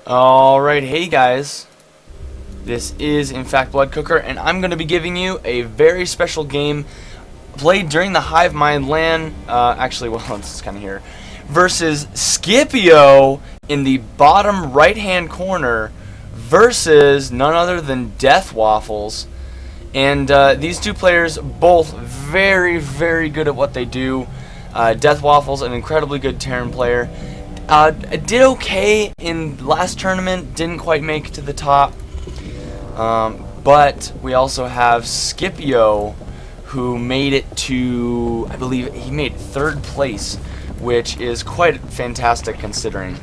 Alright, hey guys, this is in fact Blood Cooker, and I'm going to be giving you a very special game played during the Hivemind LAN, it's kind of here, versus Scipio in the bottom right hand corner versus none other than DeathWaffles. And these two players, both very, very good at what they do. DeathWaffles, an incredibly good Terran player. Did okay in last tournament, didn't quite make it to the top. But we also have Scipio, who made it to, I believe, he made 3rd place, which is quite fantastic considering.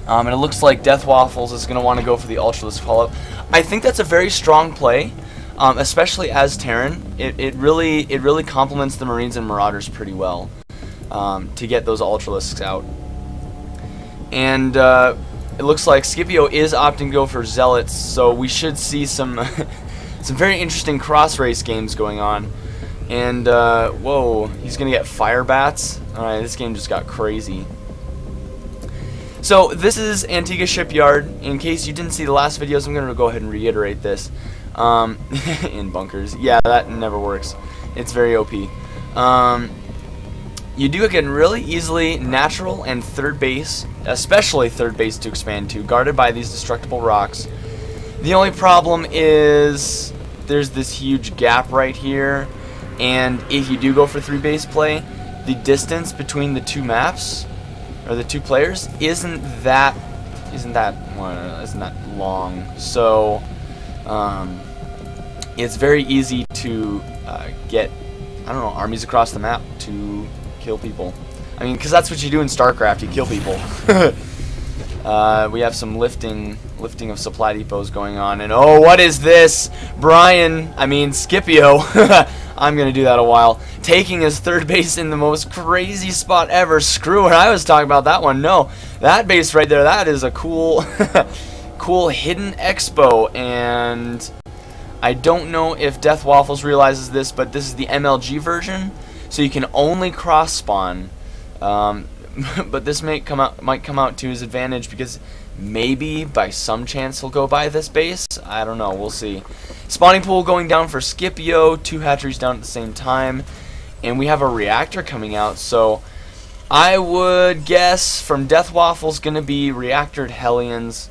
And it looks like DeathWaffles is going to want to go for the Ultralisk follow-up. I think that's a very strong play, especially as Terran. It really complements the Marines and Marauders pretty well to get those Ultralisks out. And it looks like Scipio is opting to go for Zealots, so we should see some some very interesting cross-race games going on. And whoa, he's gonna get fire bats. Alright, this game just got crazy. So this is Antigua Shipyard. In case you didn't see the last videos, I'm gonna go ahead and reiterate this. In bunkers, yeah, that never works. It's very OP. You do get really easily natural and 3rd base, especially 3rd base to expand to, guarded by these destructible rocks. The only problem is there's this huge gap right here, and if you do go for 3 base play, the distance between the two maps, or the two players, isn't that long. So it's very easy to get, I don't know, armies across the map to kill people. I mean, because that's what you do in StarCraft, you kill people. We have some lifting of supply depots going on, and oh, what is this? Scipio, I'm going to do that a while, taking his 3rd base in the most crazy spot ever. Screw what I was talking about that one. No, that base right there, that is a cool, cool hidden expo, and I don't know if DeathWaffles realizes this, but this is the MLG version, so you can only cross spawn. But this might come out to his advantage, because maybe by some chance he'll go by this base. I don't know, we'll see. Spawning pool going down for Scipio, 2 hatcheries down at the same time, and we have a reactor coming out, so I would guess from DeathWaffles gonna be reactored Hellions,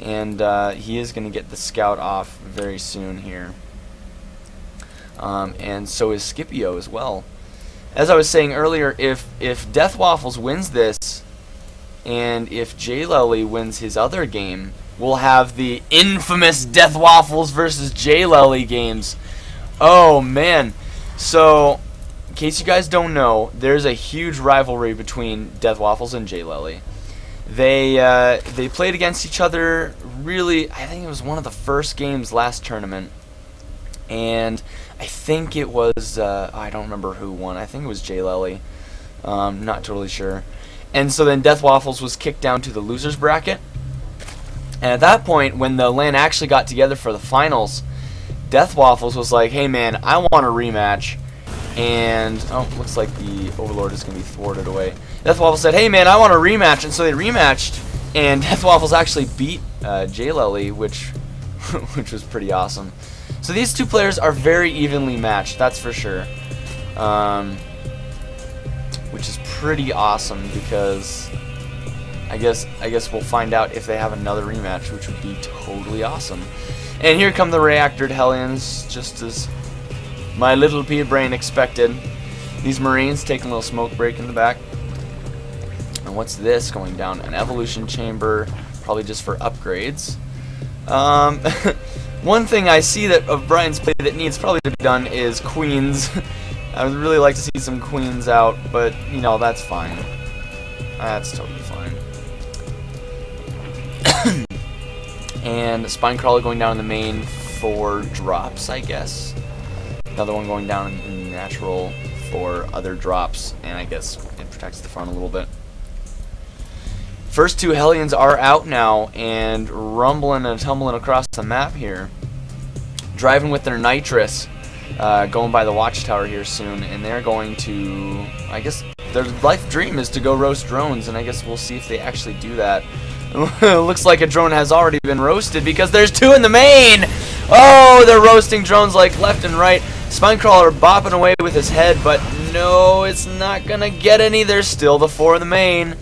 and he is gonna get the scout off very soon here. And so is Scipio as well. As I was saying earlier, if DeathWaffles wins this, and if J-Lely wins his other game, we'll have the infamous DeathWaffles versus J-Lely games. Oh man. So, in case you guys don't know, there's a huge rivalry between DeathWaffles and J-Lely. They played against each other, really, I think it was one of the first games last tournament. And I think it was, I don't remember who won. I think it was J-Lely. Not totally sure. And so then DeathWaffles was kicked down to the losers bracket. And at that point, when the LAN actually got together for the finals, DeathWaffles was like, hey man, I want a rematch. And, oh, looks like the Overlord is going to be thwarted away. DeathWaffles said, hey man, I want a rematch. And so they rematched. And DeathWaffles actually beat J-Lely, which was pretty awesome. So these two players are very evenly matched, that's for sure. Which is pretty awesome, because I guess we'll find out if they have another rematch, which would be totally awesome. And here come the reactored Hellions, just as my little pea brain expected. These Marines taking a little smoke break in the back. And what's this going down? An evolution chamber, probably just for upgrades. One thing I see that of Brian's play that needs probably to be done is queens. I would really like to see some queens out, but you know, that's fine. That's totally fine. And Spinecrawler going down in the main for drops, I guess. Another one going down in natural for other drops, and I guess it protects the front a little bit. First 2 Hellions are out now and rumbling and tumbling across the map here. Driving with their nitrous, going by the watchtower here soon, and they're going to, I guess, their life dream is to go roast drones, and I guess we'll see if they actually do that. Looks like a drone has already been roasted because there's 2 in the main. Oh, they're roasting drones like left and right. Spinecrawler bopping away with his head, but no, it's not gonna get any. There's still the 4 in the main.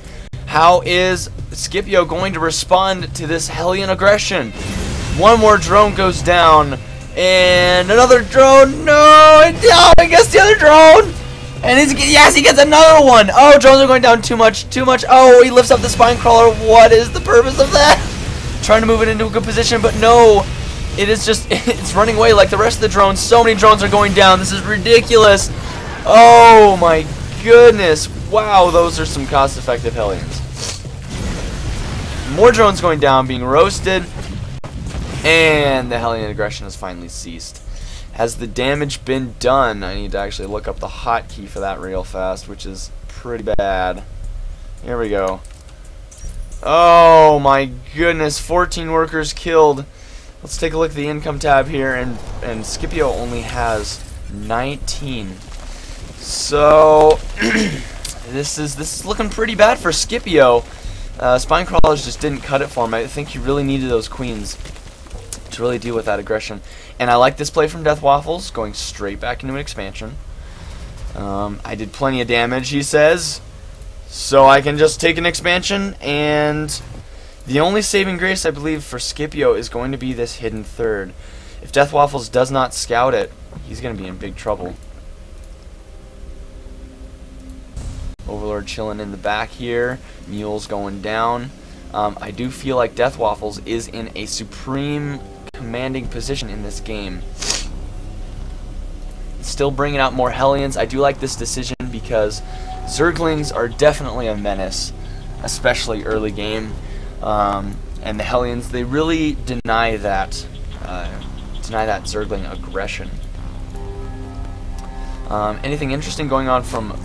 How is Scipio going to respond to this Hellion aggression? 1 more drone goes down, and another drone. No, he gets the other drone, and yes, he gets another one. Oh, drones are going down too much. Oh, he lifts up the Spinecrawler. What is the purpose of that? Trying to move it into a good position, but no. It is just, it's running away like the rest of the drones. So many drones are going down. This is ridiculous. Oh my goodness. Wow, those are some cost-effective Hellions. More drones going down, being roasted. And the Hellion aggression has finally ceased. Has the damage been done? I need to actually look up the hotkey for that real fast, which is pretty bad. Here we go. Oh my goodness, 14 workers killed. Let's take a look at the income tab here, and Scipio only has 19. So this is looking pretty bad for Scipio. Spinecrawlers just didn't cut it for him. I think he really needed those queens to really deal with that aggression. And I like this play from DeathWaffles, going straight back into an expansion. I did plenty of damage, he says, so I can just take an expansion, and the only saving grace, I believe, for Scipio is going to be this hidden third. If DeathWaffles does not scout it, he's going to be in big trouble. Overlord chilling in the back here. Mule's going down. I do feel like DeathWaffles is in a supreme commanding position in this game. Still bringing out more Hellions. I do like this decision because Zerglings are definitely a menace, especially early game. And the Hellions, they really deny that Zergling aggression. Anything interesting going on from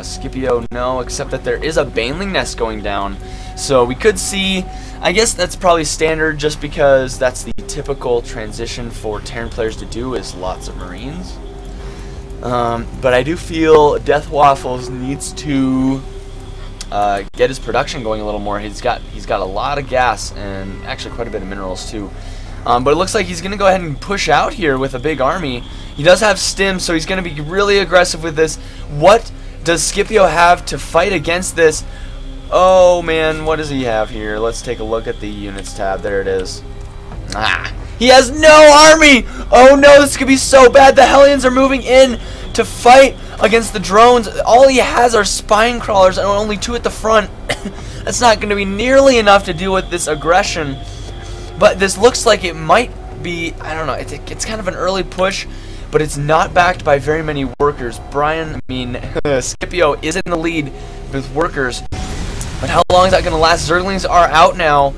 Scipio? No, except that there is a Baneling nest going down. So we could see, I guess that's probably standard just because that's the typical transition for Terran players to do, is lots of Marines. But I do feel DeathWaffles needs to get his production going a little more. He's got a lot of gas and actually quite a bit of minerals too. But it looks like he's going to go ahead and push out here with a big army. He does have stim, so he's going to be really aggressive with this. What does Scipio have to fight against this? Oh man, what does he have here? Let's take a look at the units tab. There it is. He has no army! Oh no, this could be so bad. The Hellions are moving in to fight against the drones. All he has are Spinecrawlers and only 2 at the front. That's not going to be nearly enough to deal with this aggression. But this looks like it might be, I don't know, it's kind of an early push, but it's not backed by very many workers. Scipio is in the lead with workers. But how long is that going to last? Zerglings are out now.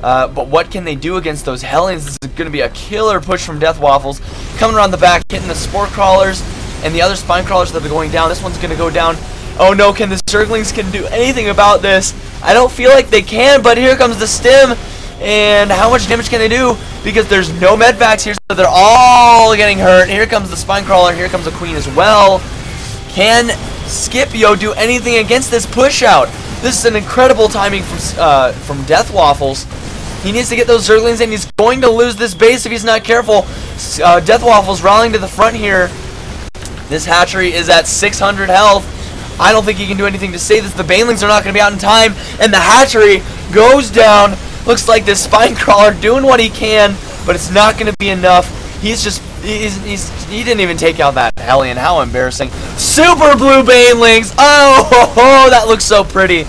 But what can they do against those Hellions? This is going to be a killer push from DeathWaffles. Coming around the back, hitting the Spore Crawlers and the other Spinecrawlers that are going down. This one's going to go down. Oh no, can the Zerglings can do anything about this? I don't feel like they can, but here comes the stim. And how much damage can they do? Because there's no medvacs here, so they're all getting hurt. Here comes the Spinecrawler. Here comes a queen as well. Can Scipio do anything against this push out? This is an incredible timing from DeathWaffles. He needs to get those Zerglings in. He's going to lose this base if he's not careful. DeathWaffles rallying to the front here. This hatchery is at 600 health. I don't think he can do anything to save this. The Banelings are not going to be out in time, and the hatchery goes down. Looks like this Spinecrawler doing what he can, but it's not going to be enough. He didn't even take out that Hellion. How embarrassing. Super blue Banelings. Oh, that looks so pretty.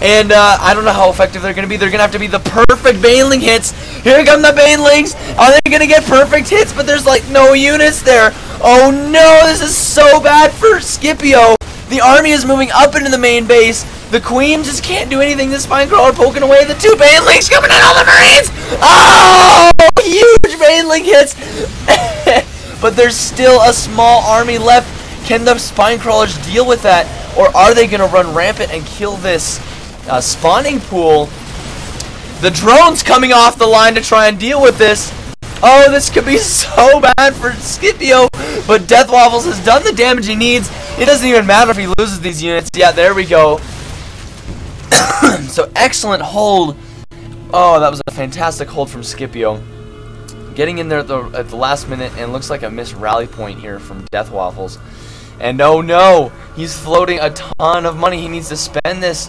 And I don't know how effective they're going to be. They're going to have to be the perfect Baneling hits. Here come the Banelings. Are they going to get perfect hits? But there's like no units there. Oh no, this is so bad for Scipio. The army is moving up into the main base. The Queen just can't do anything. The Spinecrawler poking away. The 2 Banelings coming in, all the Marines. Oh, huge Baneling hits. But there's still a small army left. Can the Spinecrawlers deal with that? Or are they going to run rampant and kill this spawning pool? The drone's coming off the line to try and deal with this. Oh, this could be so bad for Scipio. But DeathWaffles has done the damage he needs. It doesn't even matter if he loses these units. Yeah, there we go. So excellent hold Oh, that was a fantastic hold from Scipio. Getting in there at the last minute, and looks like a missed rally point here from DeathWaffles. And oh no, he's floating a ton of money. He needs to spend this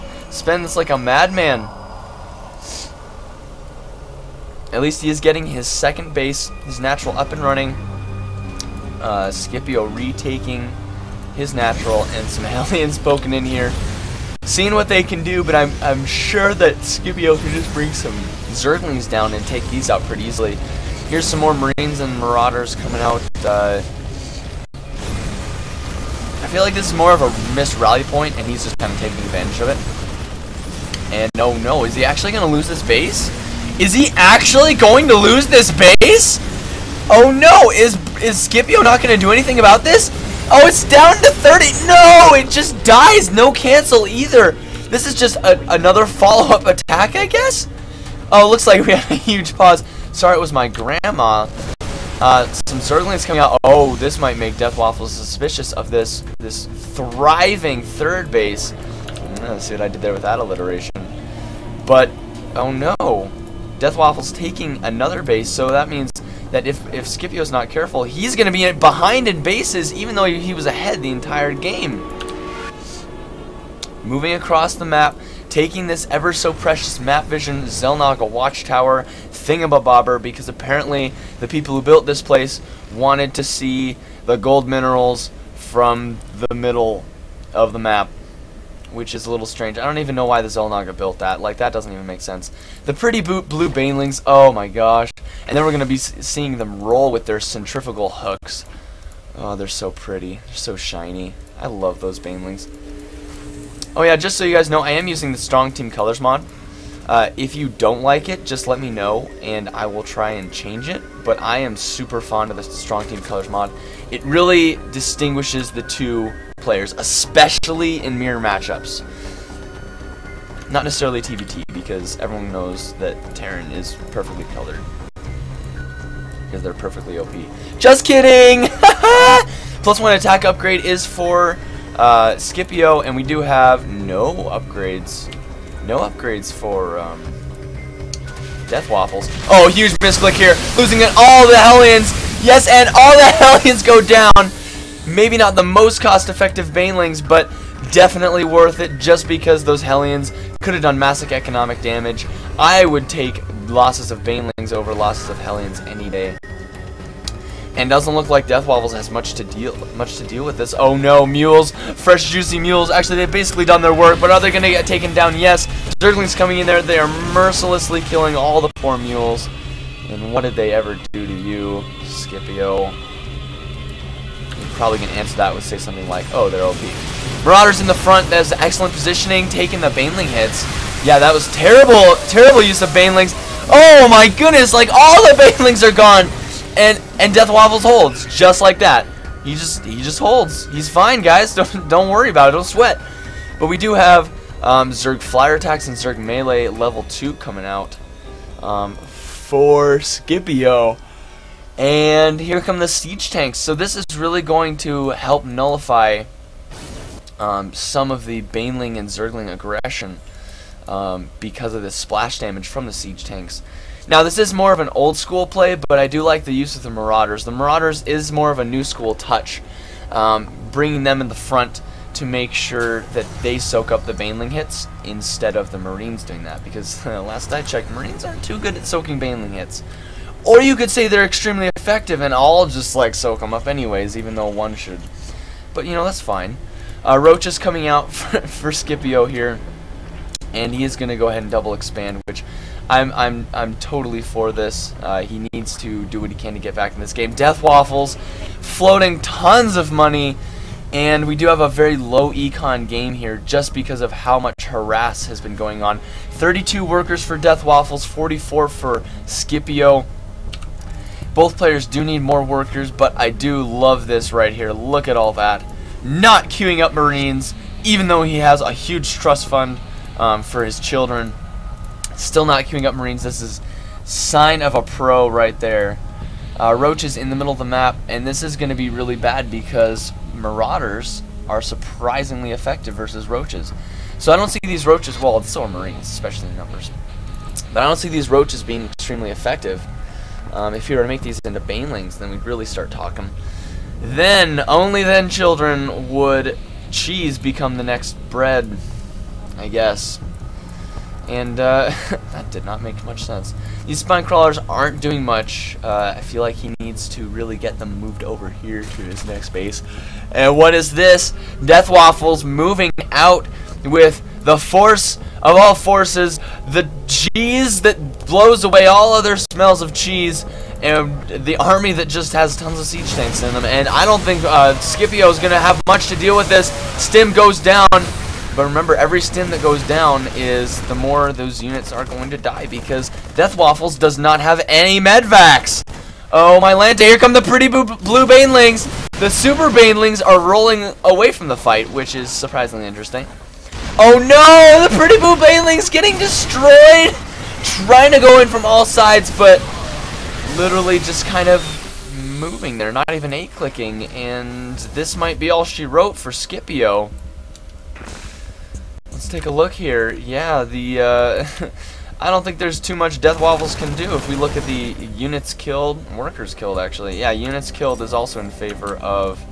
like a madman. At least he is getting his second base, his natural up and running. Scipio retaking his natural, and some Hellions poking in here, seeing what they can do. But I'm sure that Scipio can just bring some Zerglings down and take these out pretty easily. Here's some more Marines and Marauders coming out. I feel like this is more of a missed rally point, and he's just kind of taking advantage of it. And oh no, is he actually going to lose this base? Is he actually going to lose this base? Oh no, is Scipio not going to do anything about this? Oh, it's down to 30. No, it just dies. No cancel either. This is just another follow-up attack, I guess? Oh, it looks like we had a huge pause. Sorry, it was my grandma. Some Zerglings coming out. Oh, this might make DeathWaffles suspicious of this thriving third base. Let's see what I did there with that alliteration. But, oh no. DeathWaffles taking another base, so that means that if Scipio's not careful, he's going to be behind in bases, even though he was ahead the entire game. Moving across the map, taking this ever so precious map vision Xel'Naga watchtower thingamabobber, because apparently the people who built this place wanted to see the gold minerals from the middle of the map, which is a little strange. I don't even know why the Xel'Naga built that. Like, that doesn't even make sense. The pretty blue banelings, oh my gosh. And then we're going to be seeing them roll with their centrifugal hooks. Oh, they're so pretty. They're so shiny. I love those banelings. Oh yeah, just so you guys know, I am using the Strong Team Colors mod. If you don't like it, just let me know, and I will try and change it. But I am super fond of the Strong Team Colors mod. It really distinguishes the two players, especially in mirror matchups. Not necessarily TVT, because everyone knows that Terran is perfectly colored. Because they're perfectly OP. Just kidding! +1 attack upgrade is for Scipio, and we do have no upgrades. No upgrades for DeathWaffles. Oh, huge misclick here. Losing it. All the Hellions. Yes, and all the Hellions go down. Maybe not the most cost-effective banelings, but definitely worth it, just because those Hellions could have done massive economic damage. I would take losses of banelings over losses of Hellions any day. And doesn't look like DeathWaffles has much to deal with this. Oh no, mules, fresh juicy mules. Actually, they've basically done their work, but are they gonna get taken down? Yes. Zerglings coming in there. They are mercilessly killing all the poor mules. And what did they ever do to you, Scipio? You're probably gonna answer that with say something like, "Oh, they're OP." Marauders in the front. That's excellent positioning, taking the baneling hits. Yeah, that was terrible, terrible use of banelings. Oh my goodness, like all the banelings are gone. And DeathWaffles holds just like that. He just holds. He's fine, guys. Don't worry about it. Don't sweat. But we do have Zerg flyer attacks and Zerg melee level 2 coming out for Scipio. And here come the siege tanks. So this is really going to help nullify some of the baneling and Zergling aggression because of the splash damage from the siege tanks. Now, this is more of an old school play, but I do like the use of the Marauders. The Marauders is more of a new school touch, bringing them in the front to make sure that they soak up the baneling hits instead of the Marines doing that, because last I checked, Marines aren't too good at soaking baneling hits. Or you could say they're extremely effective and all just like soak them up anyways, even though one should. But you know, that's fine. Roach is coming out for Scipio here, and he is going to go ahead and double expand, which I'm totally for this. He needs to do what he can to get back in this game. DeathWaffles floating tons of money, and we do have a very low econ game here just because of how much harass has been going on. 32 workers for DeathWaffles, 44 for Scipio. Both players do need more workers, but I do love this right here. Look at all that. Not queuing up Marines, even though he has a huge trust fund for his children. Still not queuing up Marines. This is sign of a pro right there. Roach is in the middle of the map, and this is going to be really bad because Marauders are surprisingly effective versus Roaches. So I don't see these Roaches, well, so are Marines, especially in numbers. But I don't see these roaches being extremely effective. If you were to make these into banelings, then we'd really start talking. Then, only then, children, would cheese become the next bread, I guess. And that did not make much sense. These spine crawlers aren't doing much. I feel like he needs to really get them moved over here to his next base. And what is this? DeathWaffles moving out with the force of all forces, the cheese that blows away all other smells of cheese, and the army that just has tons of siege tanks in them. And I don't think Scipio is going to have much to deal with this. Stim goes down. But remember, every stim that goes down is the more those units are going to die, because DeathWaffles does not have any medvacs. Oh my Lanta, here come the pretty blue banelings. The super banelings are rolling away from the fight, which is surprisingly interesting. Oh no, the pretty blue banelings getting destroyed. Trying to go in from all sides, but literally just kind of moving. They're not even A-clicking, and this might be all she wrote for Scipio. Let's take a look here. Yeah, the I don't think there's too much DeathWaffles can do. If we look at the units killed, workers killed actually. Yeah, units killed is also in favor of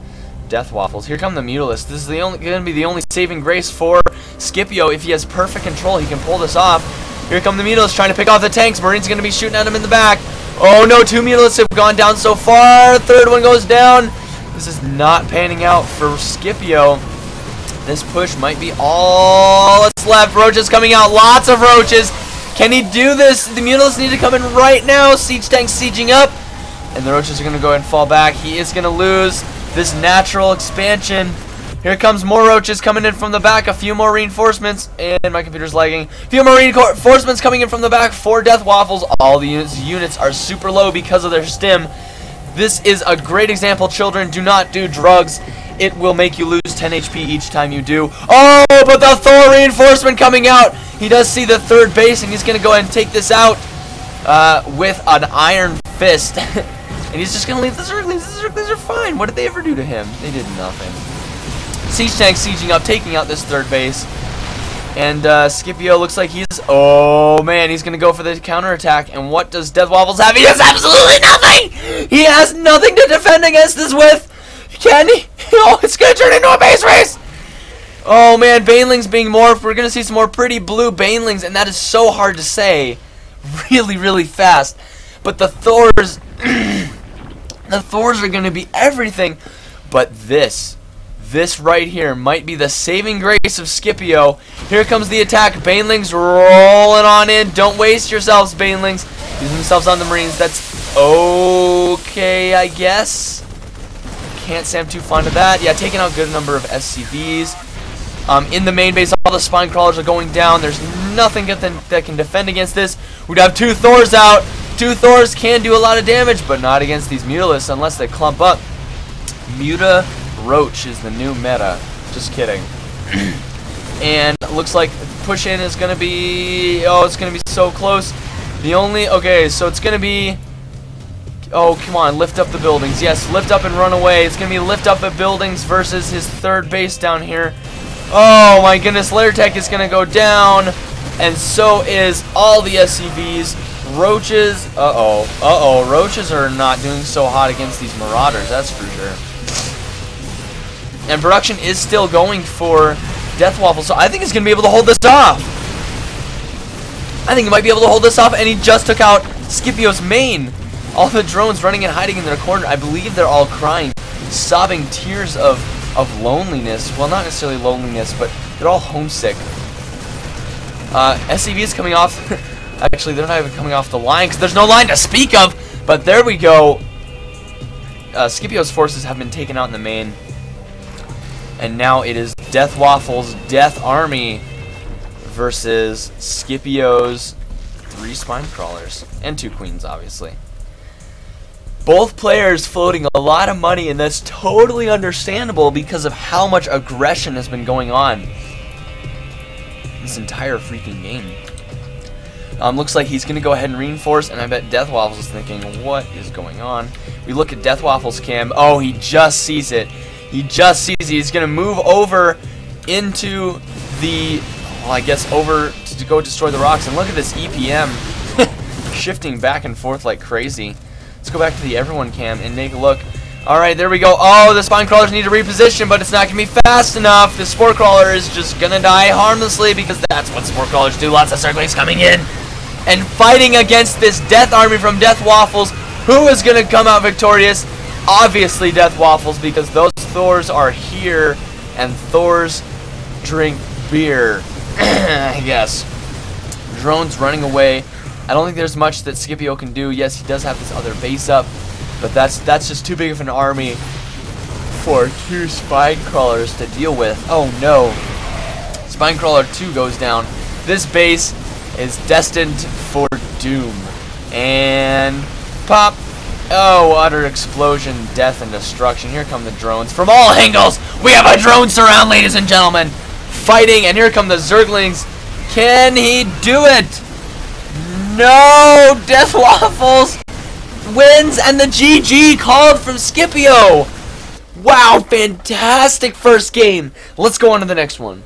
DeathWaffles. Here come the Mutalisks. This is going to be the only saving grace for Scipio. If he has perfect control, he can pull this off. Here come the Mutalisks trying to pick off the tanks. Marine's going to be shooting at him in the back. Oh no, 2 Mutalisks have gone down so far. Third one goes down. This is not panning out for Scipio. This push might be all that's left. Roaches coming out. Lots of roaches. Can he do this? The Mutalisks need to come in right now. Siege tanks sieging up. And the roaches are going to go ahead and fall back. He is going to lose this natural expansion. Here comes more roaches coming in from the back. A few more reinforcements. And my computer's lagging. A few more reinforcements coming in from the back for DeathWaffles. All the units are super low because of their stim. This is a great example, children. Do not do drugs. It will make you lose 10 HP each time you do. Oh, but the Thor reinforcement coming out. He does see the third base, and he's going to go ahead and take this out with an iron fist. And he's just going to leave the Zerglings. The Zerglings are fine. What did they ever do to him? They did nothing. Siege tank sieging up, taking out this third base. And Scipio looks like he's... Oh, man, he's going to go for the counterattack. And what does DeathWaffles have? He has absolutely nothing! He has nothing to defend against this with. Can he? Oh, it's going to turn into a base race! Oh, man, banelings being morphed. We're going to see some more pretty blue banelings, and that is so hard to say really, really fast. But the Thors... the Thors are going to be everything. But this right here might be the saving grace of Scipio. Here comes the attack. Banelings rolling on in. Don't waste yourselves, banelings. Using themselves on the Marines. That's okay, I guess. Can't say I'm too fond of that. Yeah, taking out a good number of SCVs. In the main base, all the spine crawlers are going down. There's nothing that can defend against this. We'd have 2 Thors out. 2 Thors can do a lot of damage, but not against these Mutalisks unless they clump up. Muta Roach is the new meta. Just kidding. And looks like push in is going to be... Oh, it's going to be so close. Okay, so it's going to be... Oh, come on, lift up the buildings. Yes, lift up and run away. It's going to be lift up the buildings versus his third base down here. Oh, my goodness. Lair Tech is going to go down. And so is all the SCVs. Roaches. Uh-oh. Roaches are not doing so hot against these Marauders. That's for sure. And production is still going for DeathWaffles. So I think he's going to be able to hold this off. I think he might be able to hold this off. And he just took out Scipio's main. All the drones running and hiding in their corner, I believe they're all crying, sobbing tears of loneliness. Well, not necessarily loneliness, but they're all homesick. SCV is coming off. Actually, they're not even coming off the line because there's no line to speak of. But there we go. Scipio's forces have been taken out in the main. And now it is DeathWaffles' Death Army versus Scipio's 3 spine crawlers. And 2 queens, obviously. Both players floating a lot of money, and that's totally understandable because of how much aggression has been going on this entire freaking game. Looks like he's going to go ahead and reinforce, and I bet DeathWaffles is thinking, what is going on? We look at DeathWaffles' cam. Oh, he just sees it. He just sees it. He's going to move over into the, well, I guess over to go destroy the rocks. And look at this EPM shifting back and forth like crazy. Let's go back to the everyone cam and take a look. Alright, there we go. Oh, the spine crawlers need to reposition, but it's not going to be fast enough. The spore crawler is just going to die harmlessly because that's what spore crawlers do. Lots of circlings coming in and fighting against this death army from DeathWaffles. Who is going to come out victorious? Obviously DeathWaffles, because those Thors are here and Thors drink beer. I guess. Drone's running away. I don't think there's much that Scipio can do. Yes, he does have this other base up, but that's just too big of an army for 2 spine crawlers to deal with. Oh no. Spine crawler 2 goes down. This base is destined for doom. And pop. Oh, utter explosion, death, and destruction. Here come the drones. From all angles, we have a drone surround, ladies and gentlemen. Fighting, and here come the Zerglings. Can he do it? No! DeathWaffles wins, and the GG called from Scipio. Wow, fantastic first game. Let's go on to the next one.